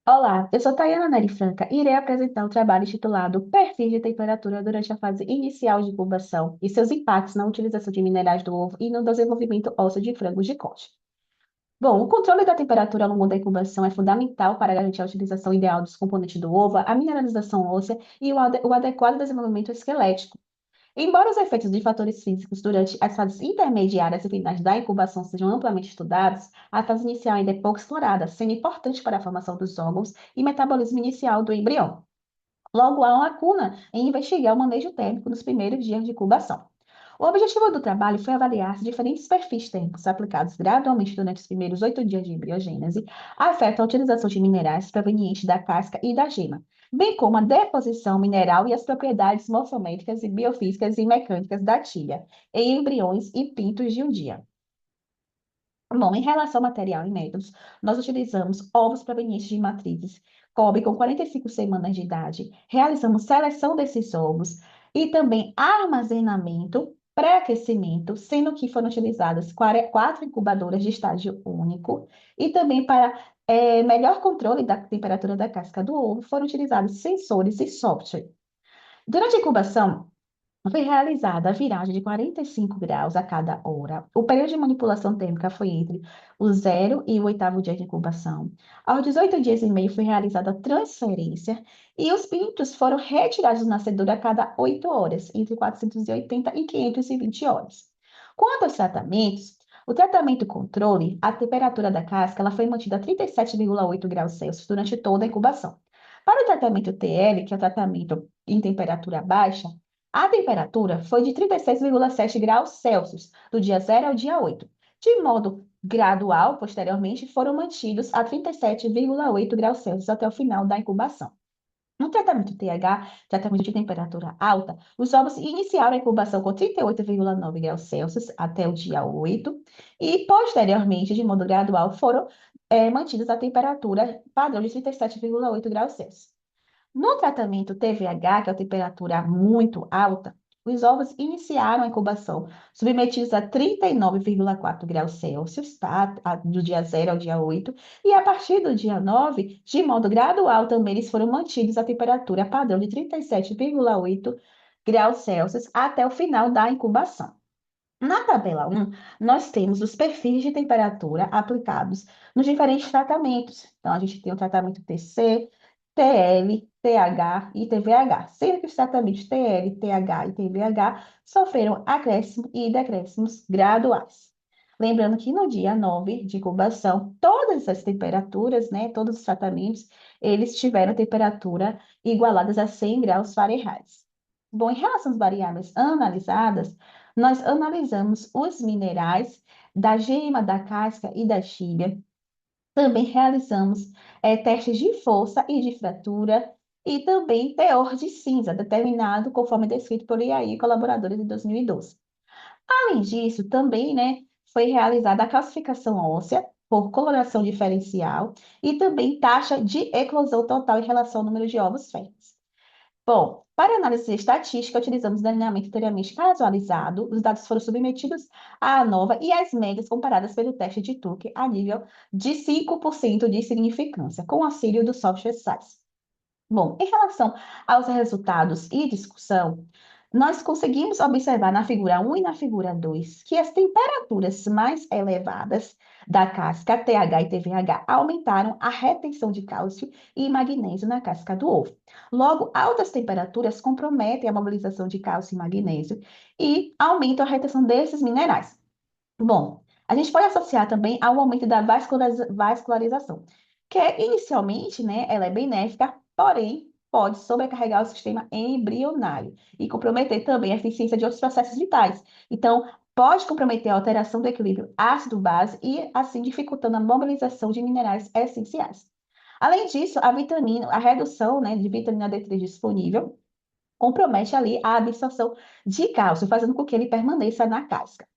Olá, eu sou Tayana Neri Franca e irei apresentar o trabalho intitulado Perfis de Temperatura durante a fase inicial de incubação e seus impactos na utilização de minerais do ovo e no desenvolvimento ósseo de frangos de corte. Bom, o controle da temperatura ao longo da incubação é fundamental para garantir a utilização ideal dos componentes do ovo, a mineralização óssea e o adequado desenvolvimento esquelético. Embora os efeitos de fatores físicos durante as fases intermediárias e finais da incubação sejam amplamente estudados, a fase inicial ainda é pouco explorada, sendo importante para a formação dos órgãos e metabolismo inicial do embrião. Logo, há uma lacuna em investigar o manejo térmico nos primeiros dias de incubação. O objetivo do trabalho foi avaliar se diferentes perfis térmicos aplicados gradualmente durante os primeiros 8 dias de embriogênese afetam a utilização de minerais provenientes da casca e da gema, bem como a deposição mineral e as propriedades morfométricas e biofísicas e mecânicas da tilha em embriões e pintos de um dia. Bom, em relação ao material e métodos, nós utilizamos ovos provenientes de matrizes cobre com 45 semanas de idade, realizamos seleção desses ovos e também armazenamento, pré-aquecimento, sendo que foram utilizadas quatro incubadoras de estágio único e também para melhor controle da temperatura da casca do ovo, foram utilizados sensores e software. Durante a incubação, foi realizada a viragem de 45 graus a cada hora. O período de manipulação térmica foi entre o 0 e o 8º dia de incubação. Aos 18 dias e meio foi realizada a transferência e os pintos foram retirados do nascedor a cada 8 horas, entre 480 e 520 horas. Quanto aos tratamentos, o tratamento controle, a temperatura da casca, ela foi mantida a 37,8 graus Celsius durante toda a incubação. Para o tratamento TL, que é o tratamento em temperatura baixa, a temperatura foi de 36,7 graus Celsius, do dia 0 ao dia 8. De modo gradual, posteriormente, foram mantidos a 37,8 graus Celsius até o final da incubação. No tratamento TH, tratamento de temperatura alta, os ovos iniciaram a incubação com 38,9 graus Celsius até o dia 8 e, posteriormente, de modo gradual, foram mantidos a temperatura padrão de 37,8 graus Celsius. No tratamento TVH, que é a temperatura muito alta, os ovos iniciaram a incubação submetidos a 39,4 graus Celsius, tá? Do dia 0 ao dia 8, e a partir do dia 9, de modo gradual, também eles foram mantidos a temperatura padrão de 37,8 graus Celsius até o final da incubação. Na tabela 1, nós temos os perfis de temperatura aplicados nos diferentes tratamentos. Então, a gente tem o tratamento TC, TL, TH e TVH, sendo que os tratamentos TL, TH e TVH sofreram acréscimo e decréscimos graduais. Lembrando que no dia 9 de incubação, todas as temperaturas, né, todos os tratamentos, eles tiveram temperatura igualadas a 100 graus Fahrenheit. Bom, em relação às variáveis analisadas, nós analisamos os minerais da gema, da casca e da xília. Também realizamos testes de força e de fratura e também teor de cinza, determinado conforme descrito por IAI e colaboradores em 2012. Além disso, também, né, foi realizada a classificação óssea por coloração diferencial e também taxa de eclosão total em relação ao número de ovos férteis. Bom, para análise estatística, utilizamos delineamento inteiramente casualizado. Os dados foram submetidos à ANOVA e às médias comparadas pelo teste de Tuque a nível de 5% de significância, com auxílio do software SAS. Bom, em relação aos resultados e discussão, nós conseguimos observar na figura 1 e na figura 2 que as temperaturas mais elevadas da casca TH e TVH aumentaram a retenção de cálcio e magnésio na casca do ovo. Logo, altas temperaturas comprometem a mobilização de cálcio e magnésio e aumentam a retenção desses minerais. Bom, a gente pode associar também ao aumento da vascularização, que inicialmente, né, ela é benéfica, porém pode sobrecarregar o sistema embrionário e comprometer também a eficiência de outros processos vitais. Então, pode comprometer a alteração do equilíbrio ácido-base e, assim, dificultando a mobilização de minerais essenciais. Além disso, a redução, né, de vitamina D3 disponível compromete ali a absorção de cálcio, fazendo com que ele permaneça na casca.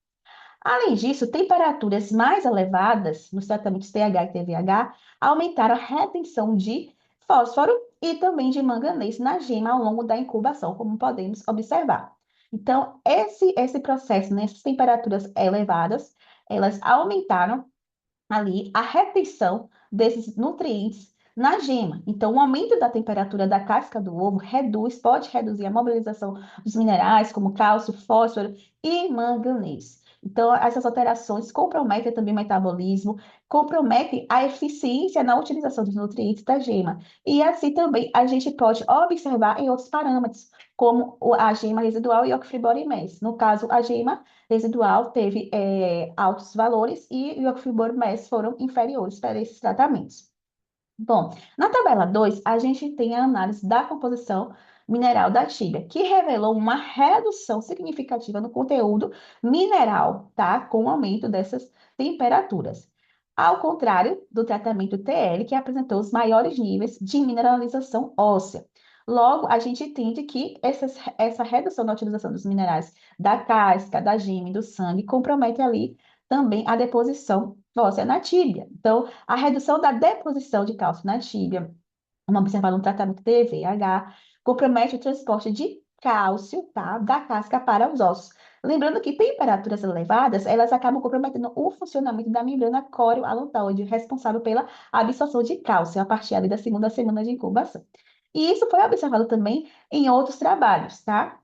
Além disso, temperaturas mais elevadas nos tratamentos TH e TVH aumentaram a retenção de fósforo e também de manganês na gema ao longo da incubação, como podemos observar. Então, esse processo, nessas temperaturas elevadas, elas aumentaram ali a retenção desses nutrientes na gema. Então, o aumento da temperatura da casca do ovo pode reduzir a mobilização dos minerais como cálcio, fósforo e manganês. Então, essas alterações comprometem também o metabolismo, comprometem a eficiência na utilização dos nutrientes da gema. E assim também a gente pode observar em outros parâmetros, como a gema residual e o Yoxfibor Mass. No caso, a gema residual teve altos valores e o Yoxfibor Mass foram inferiores para esses tratamentos. Bom, na tabela 2 a gente tem a análise da composição mineral da tíbia, que revelou uma redução significativa no conteúdo mineral, tá? Com o aumento dessas temperaturas. Ao contrário do tratamento TL, que apresentou os maiores níveis de mineralização óssea. Logo, a gente entende que essa redução na utilização dos minerais da casca, da gema e do sangue compromete ali também a deposição óssea na tíbia. Então, a redução da deposição de cálcio na tíbia, como observado no tratamento TVH, compromete o transporte de cálcio, tá, da casca para os ossos. Lembrando que temperaturas elevadas, elas acabam comprometendo o funcionamento da membrana córeo-alontoide, responsável pela absorção de cálcio a partir ali da segunda semana de incubação. E isso foi observado também em outros trabalhos, tá?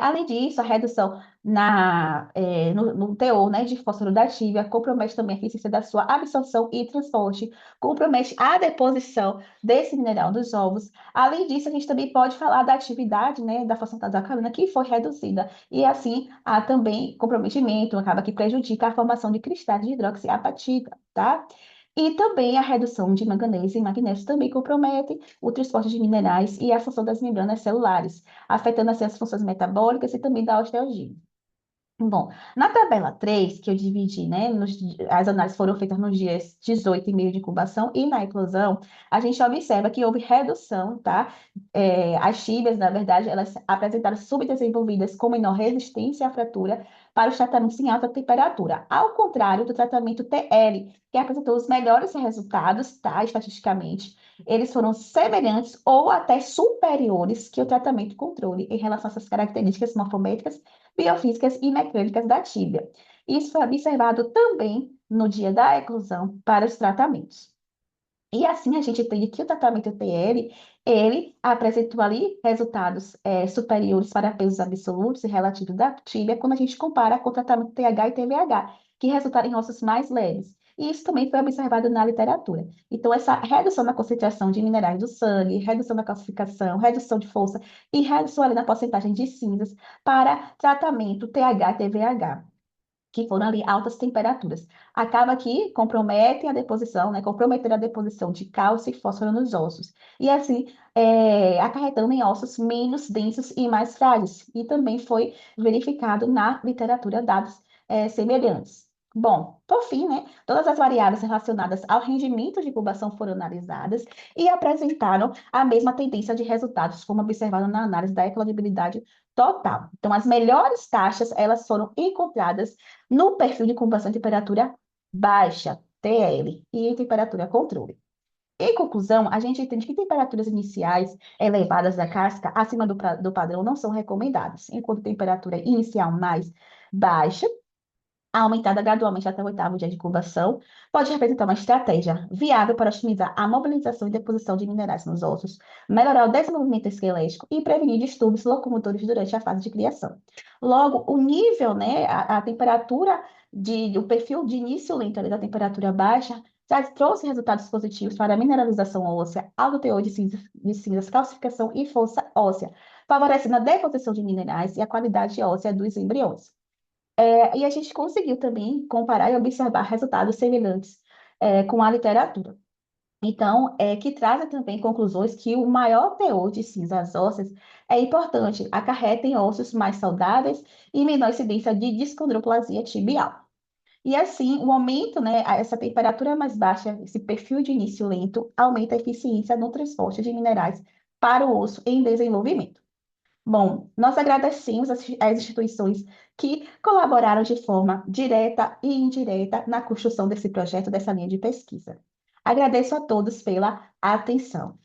Além disso, a redução no teor, né, de fósforo da tívia compromete também a eficiência da sua absorção e transporte, compromete a deposição desse mineral nos ovos. Além disso, a gente também pode falar da atividade, né, da fosfatase alcalina que foi reduzida, e assim há também comprometimento, acaba que prejudica a formação de cristais de hidroxiapatita, tá? E também a redução de manganês e magnésio também compromete o transporte de minerais e a função das membranas celulares, afetando assim as funções metabólicas e também da osteogênese. Bom, na tabela 3 que eu dividi, né, as análises foram feitas nos dias 18 e meio de incubação e na eclosão, a gente observa que houve redução, tá? As tíbias, na verdade, elas apresentaram subdesenvolvidas com menor resistência à fratura para os tratamentos em alta temperatura, ao contrário do tratamento TL, que apresentou os melhores resultados, tá? Estatisticamente, eles foram semelhantes ou até superiores que o tratamento controle em relação a essas características morfométricas biofísicas e mecânicas da tíbia. Isso foi observado também no dia da eclosão para os tratamentos. E assim a gente entende que o tratamento TL, ele apresentou ali resultados superiores para pesos absolutos e relativos da tíbia quando a gente compara com o tratamento TH e TVH, que resultaram em ossos mais leves. E isso também foi observado na literatura. Então, essa redução na concentração de minerais do sangue, redução na calcificação, redução de força e redução ali na porcentagem de cinzas para tratamento TH e TVH que foram ali altas temperaturas. Acaba que compromete a deposição, né, comprometer a deposição de cálcio e fósforo nos ossos. E assim, acarretando em ossos menos densos e mais frágeis. E também foi verificado na literatura dados semelhantes. Bom, por fim, né, todas as variáveis relacionadas ao rendimento de incubação foram analisadas e apresentaram a mesma tendência de resultados, como observado na análise da eclodibilidade total. Então, as melhores taxas, elas foram encontradas no perfil de incubação em temperatura baixa, TL, e em temperatura controle. Em conclusão, a gente entende que temperaturas iniciais elevadas da casca acima do padrão não são recomendadas, enquanto temperatura inicial mais baixa, aumentada gradualmente até o oitavo dia de incubação, pode representar uma estratégia viável para otimizar a mobilização e deposição de minerais nos ossos, melhorar o desenvolvimento esquelético e prevenir distúrbios locomotores durante a fase de criação. Logo, o nível, né, a temperatura o perfil de início lento ali da temperatura baixa já trouxe resultados positivos para a mineralização óssea, alto teor de cinzas, calcificação e força óssea, favorecendo a deposição de minerais e a qualidade óssea dos embriões. E a gente conseguiu também comparar e observar resultados semelhantes com a literatura. Então, que trazem também conclusões que o maior teor de cinzas ósseas é importante, acarreta em ossos mais saudáveis e menor incidência de descondroplasia tibial. E assim, o aumento, né, essa temperatura mais baixa, esse perfil de início lento, aumenta a eficiência no transporte de minerais para o osso em desenvolvimento. Bom, nós agradecemos às instituições que colaboraram de forma direta e indireta na construção desse projeto, dessa linha de pesquisa. Agradeço a todos pela atenção.